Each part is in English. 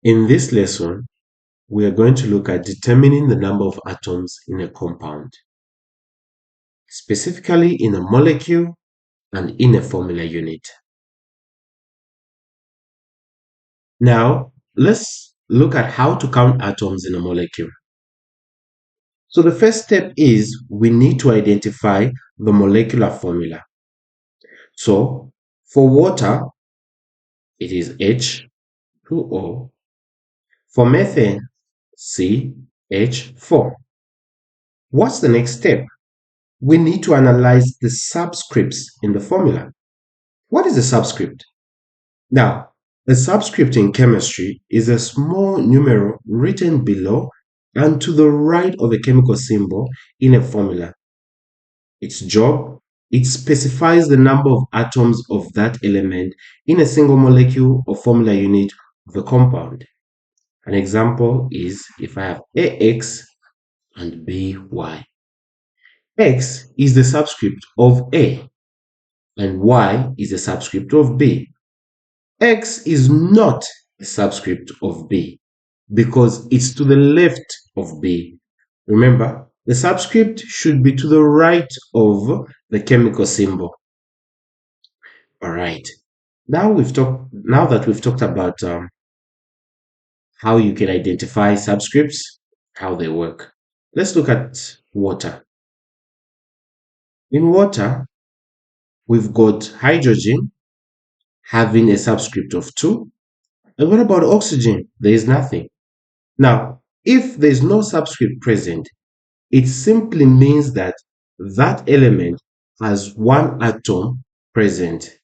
In this lesson, we are going to look at determining the number of atoms in a compound, specifically in a molecule and in a formula unit. Now, let's look at how to count atoms in a molecule. So the first step is we need to identify the molecular formula. So for water, it is H2O. For methane, CH4. What's the next step? We need to analyze the subscripts in the formula. What is a subscript? Now, a subscript in chemistry is a small numeral written below and to the right of a chemical symbol in a formula. Its job, it specifies the number of atoms of that element in a single molecule or formula unit of a compound. An example is if I have AX and BY. X is the subscript of A and Y is the subscript of B. X is not a subscript of B because it's to the left of B. Remember, the subscript should be to the right of the chemical symbol. All right. Now that we've talked about how you can identify subscripts, how they work. Let's look at water. In water, we've got hydrogen having a subscript of 2. And what about oxygen? There is nothing. Now, if there is no subscript present, it simply means that that element has one atom present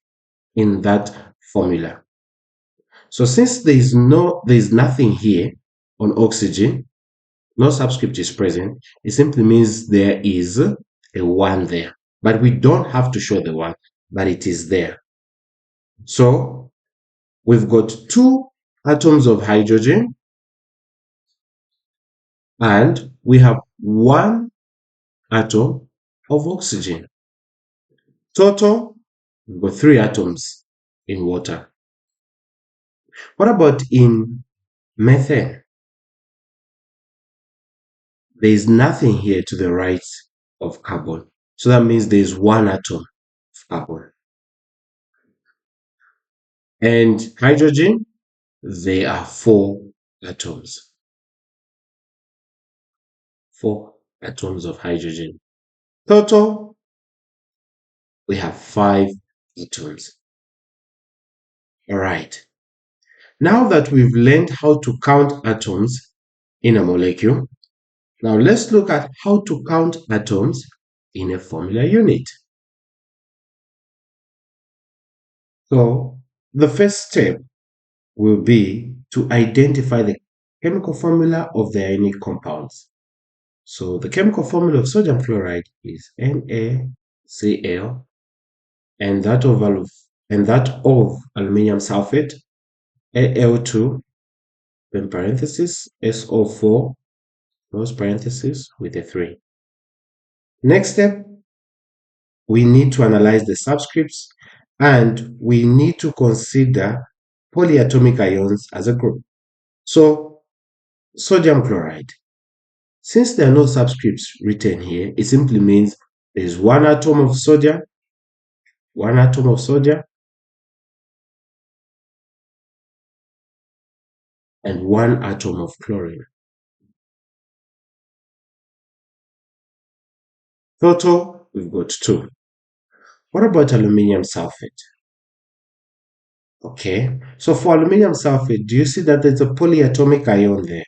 in that formula. So since there is nothing here on oxygen, no subscript is present, it simply means there is a 1 there. But we don't have to show the 1, but it is there. So we've got 2 atoms of hydrogen and we have 1 atom of oxygen. Total, we've got 3 atoms in water. What about in methane? There is nothing here to the right of carbon. So that means there is 1 atom of carbon. And hydrogen, there are 4 atoms. 4 atoms of hydrogen. Total, we have 5 atoms. All right. Now that we've learned how to count atoms in a molecule, now let's look at how to count atoms in a formula unit. So the first step will be to identify the chemical formula of the ionic compounds. So the chemical formula of sodium fluoride is NaCl, and that of aluminium sulfate, Al2, in parentheses, SO4, close parentheses, with a 3. Next step, we need to analyze the subscripts and we need to consider polyatomic ions as a group. So, sodium chloride. Since there are no subscripts written here, it simply means there is 1 atom of sodium, 1 atom of sodium, and 1 atom of chlorine. Total, we've got 2. What about aluminium sulfate? Okay, so for aluminium sulfate, do you see that there's a polyatomic ion there?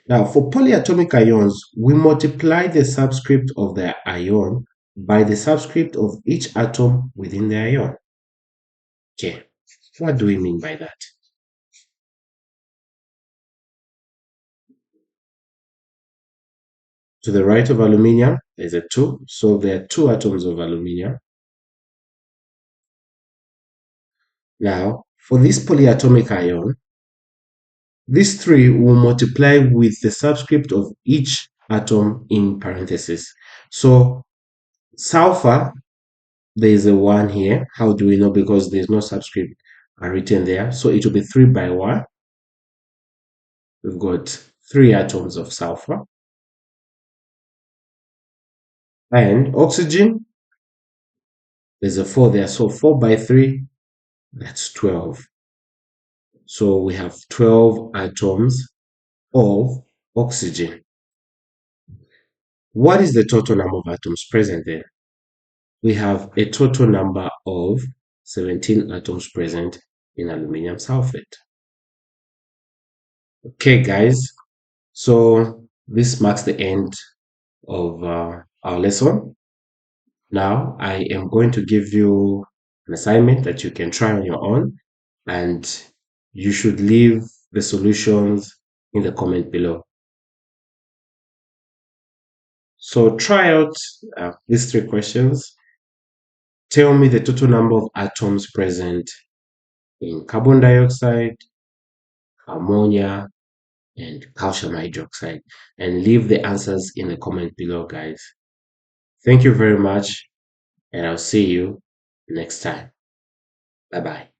Now, for polyatomic ions, we multiply the subscript of the ion by the subscript of each atom within the ion. Okay, what do we mean by that? To the right of aluminium, there's a 2, so there are 2 atoms of aluminium. Now, for this polyatomic ion, these 3 will multiply with the subscript of each atom in parentheses. So, sulfur, there is a 1 here. How do we know? Because there's no subscript written there. So, it will be 3 by 1. we've got 3 atoms of sulfur. And oxygen, there's a 4 there, so 4 by 3, that's 12. So we have 12 atoms of oxygen. What is the total number of atoms present there? We have a total number of 17 atoms present in aluminium sulfate. Okay, guys, so this marks the end of our lesson. Now, I am going to give you an assignment that you can try on your own, and you should leave the solutions in the comment below. So try out these 3 questions. Tell me the total number of atoms present in carbon dioxide, ammonia, and calcium hydroxide, and leave the answers in the comment below, guys. Thank you very much, and I'll see you next time. Bye bye.